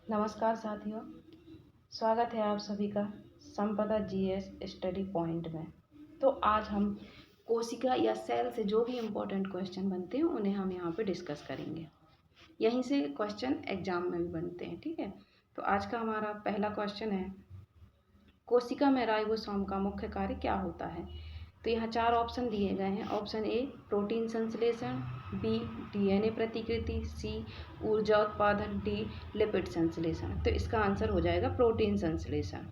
नमस्कार साथियों, स्वागत है आप सभी का संपदा जीएस स्टडी पॉइंट में। तो आज हम कोशिका या सेल से जो भी इम्पोर्टेंट क्वेश्चन बनते हैं उन्हें हम यहाँ पे डिस्कस करेंगे। यहीं से क्वेश्चन एग्जाम में भी बनते हैं, ठीक है। तो आज का हमारा पहला क्वेश्चन है, कोशिका में राइबोसोम का मुख्य कार्य क्या होता है। तो यहाँ 4 ऑप्शन दिए गए हैं। ऑप्शन ए प्रोटीन संश्लेषण, बी डीएनए प्रतिकृति, सी ऊर्जा उत्पादन, डी लिपिड संश्लेषण। तो इसका आंसर हो जाएगा प्रोटीन संश्लेषण।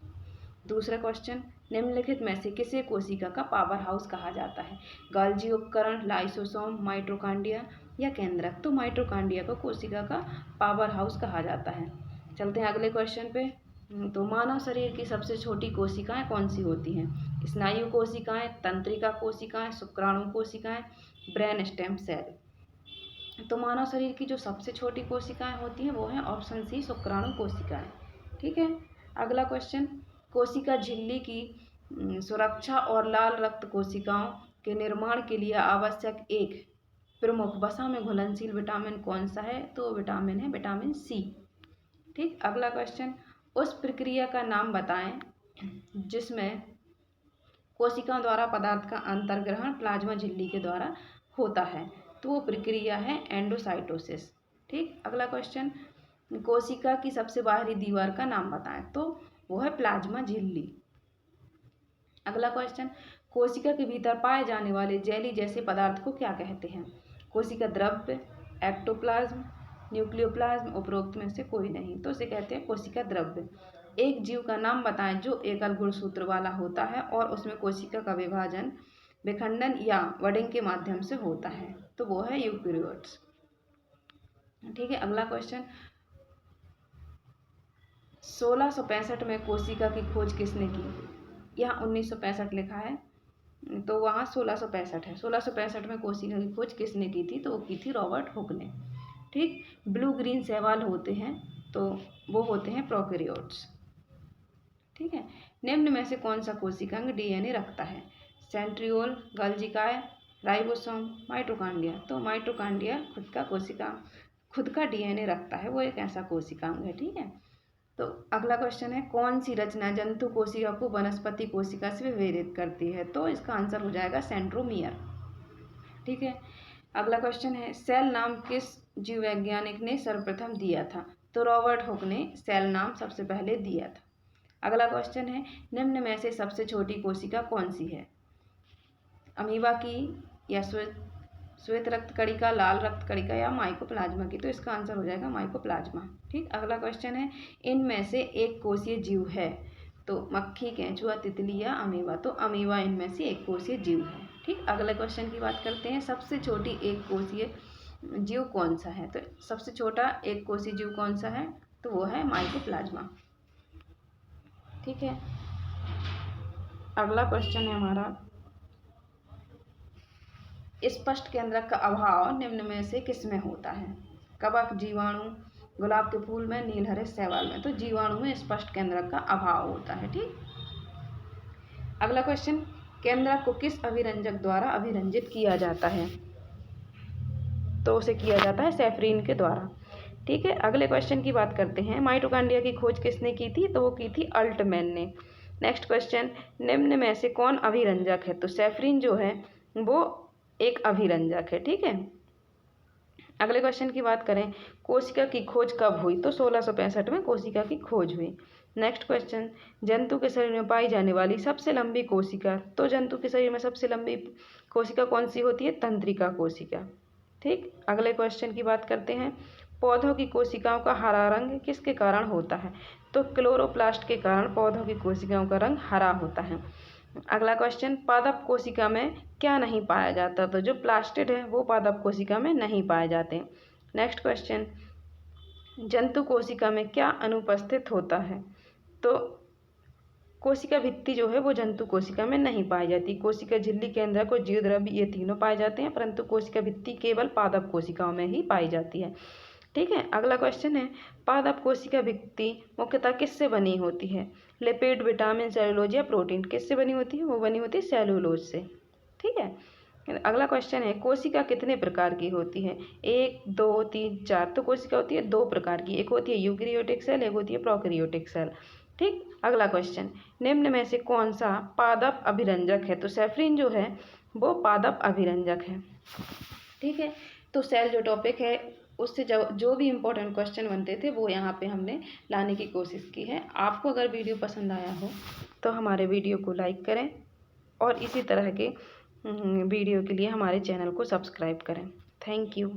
दूसरा क्वेश्चन, निम्नलिखित में से किसे कोशिका का पावर हाउस कहा जाता है। गाल्जी उपकरण, लाइसोसोम, माइटोकॉन्ड्रिया या केंद्रक। तो माइटोकॉन्ड्रिया को कोशिका का पावर हाउस कहा जाता है। चलते हैं अगले क्वेश्चन पे। तो मानव शरीर की सबसे छोटी कोशिकाएं कौन सी होती हैं। स्नायु कोशिकाएं, तंत्रिका कोशिकाएं, शुक्राणु कोशिकाएं, ब्रेन स्टेम सेल। तो मानव शरीर की जो सबसे छोटी कोशिकाएं होती हैं वो हैं ऑप्शन सी शुक्राणु कोशिकाएं, ठीक है। अगला क्वेश्चन, कोशिका झिल्ली की सुरक्षा और लाल रक्त कोशिकाओं के निर्माण के लिए आवश्यक एक प्रमुख वसा में घुलनशील विटामिन कौन सा है। तो विटामिन है विटामिन सी, ठीक। अगला क्वेश्चन, उस प्रक्रिया का नाम बताएं जिसमें कोशिकाओं द्वारा पदार्थ का अंतर्ग्रहण प्लाज्मा झिल्ली के द्वारा होता है। तो वो प्रक्रिया है एंडोसाइटोसिस, ठीक। अगला क्वेश्चन, कोशिका की सबसे बाहरी दीवार का नाम बताएं। तो वो है प्लाज्मा झिल्ली। अगला क्वेश्चन, कोशिका के भीतर पाए जाने वाले जेली जैसे पदार्थ को क्या कहते हैं। कोशिका द्रव्य, एक्टोप्लाज्म, न्यूक्लियोप्लाज्म, उपरोक्त में से कोई नहीं। तो इसे कहते हैं कोशिका द्रव्य। एक जीव का नाम बताएं जो एकल गुणसूत्र वाला होता है और उसमें कोशिका का विभाजन विखंडन या वडिंग के माध्यम से होता है। तो वो है यूकेरियोट्स, ठीक है। अगला क्वेश्चन, 1665 में कोशिका की खोज किसने की। यहाँ 1965 लिखा है, तो वहाँ 1665 है। 1665 में कोशिका की खोज किसने की थी। तो वो की थी रॉबर्ट हुक ने, ठीक। ब्लू ग्रीन शैवाल होते हैं तो वो होते हैं प्रोकैरियोट्स, ठीक है। निम्न में से कौन सा कोशिकांग डीएनए रखता है। सेंट्रियोल, गाल्जिकाय, राइबोसोम, माइटोकॉन्ड्रिया। तो माइटोकॉन्ड्रिया खुद का डीएनए रखता है, वो एक ऐसा कोशिकांग है, ठीक है। तो अगला क्वेश्चन है, कौन सी रचना जंतु कोशिका को वनस्पति कोशिका से विभेदित करती है। तो इसका आंसर हो जाएगा सेंट्रोमियर, ठीक है। अगला क्वेश्चन है, सेल नाम किस जीव वैज्ञानिक ने सर्वप्रथम दिया था। तो रॉबर्ट हुक ने सेल नाम सबसे पहले दिया था। अगला क्वेश्चन है, निम्न में से सबसे छोटी कोशिका कौन सी है। अमीबा की या श्वेत रक्त कणिका, लाल रक्त कणिका या माइकोप्लाज्मा की। तो इसका आंसर हो जाएगा माइकोप्लाज्मा, ठीक। अगला क्वेश्चन है, इनमें से एक कोशीय जीव है। तो मक्खी, केंचुआ, तितली या अमीबा। तो अमीबा इनमें से एक कोशीय जीव है, ठीक। अगले क्वेश्चन की बात करते हैं, सबसे छोटी एक कोशीय जीव कौन सा है। तो सबसे छोटा एक कोशीय जीव कौन सा है। तो वो है माइकोप्लाज्मा, ठीक है। अगला क्वेश्चन है हमारा, स्पष्ट केंद्रक का अभाव निम्न में से किसमें होता है। कवक, जीवाणु, गुलाब के फूल में, नीलहरे शैवाल में। तो जीवाणु में स्पष्ट केंद्रक का अभाव होता है, ठीक। अगला क्वेश्चन, केंद्रक को किस अभिरंजक द्वारा अभिरंजित किया जाता है। तो उसे किया जाता है सेफ्रीन के द्वारा, ठीक है। अगले क्वेश्चन की बात करते हैं, माइटोकॉन्ड्रिया की खोज किसने की थी। तो वो की थी अल्टमैन ने। नेक्स्ट क्वेश्चन, निम्न में से कौन अभिरंजक है। तो सेफ्रीन जो है वो एक अभिरंजक है, ठीक है। अगले क्वेश्चन की बात करें, कोशिका की खोज कब हुई। तो 1665 में कोशिका की खोज हुई। नेक्स्ट क्वेश्चन, जंतु के शरीर में पाई जाने वाली सबसे लंबी कोशिका। तो जंतु के शरीर में सबसे लंबी कोशिका कौन सी होती है। तंत्रिका कोशिका, ठीक। अगले क्वेश्चन की बात करते हैं, पौधों की कोशिकाओं का हरा रंग किसके कारण होता है। तो क्लोरोप्लास्ट के कारण पौधों की कोशिकाओं का रंग हरा होता है। अगला क्वेश्चन, पादप कोशिका में क्या नहीं पाया जाता। तो जो प्लास्टिड है वो पादप कोशिका में नहीं पाए जाते। नेक्स्ट क्वेश्चन, जंतु कोशिका में क्या अनुपस्थित होता है। तो कोशिका भित्ति जो है वो जंतु कोशिका में नहीं पाई जाती। कोशिका झिल्ली, केंद्रक और जीवद्रव्य ये तीनों पाए जाते हैं, परंतु कोशिका भित्ति केवल पादप कोशिकाओं में ही पाई जाती है, ठीक है। अगला क्वेश्चन है, पादप कोशिका भित्ति मुख्यतः किससे बनी होती है। लिपिड, विटामिन, सेलुलोज या प्रोटीन। किससे बनी होती है। वो बनी होती है सेलुलोज से, ठीक है। अगला क्वेश्चन है, कोशिका कितने प्रकार की होती है? 1 2 3 4। तो कोशिका होती है 2 प्रकार की, एक होती है यूकेरियोटिक सेल, एक होती है प्रोकैरियोटिक सेल। ठीक। अगला क्वेश्चन, निम्न में से कौन सा पादप अभिरंजक है? तो सेफ्रिन जो है वो पादप अभिरंजक है। ठीक है। तो सेल जो टॉपिक है उससे जो भी इम्पोर्टेंट क्वेश्चन बनते थे वो यहाँ पे हमने लाने की कोशिश की है। आपको अगर वीडियो पसंद आया हो तो हमारे वीडियो को लाइक करें और इसी तरह के वीडियो के लिए हमारे चैनल को सब्सक्राइब करें। Thank you.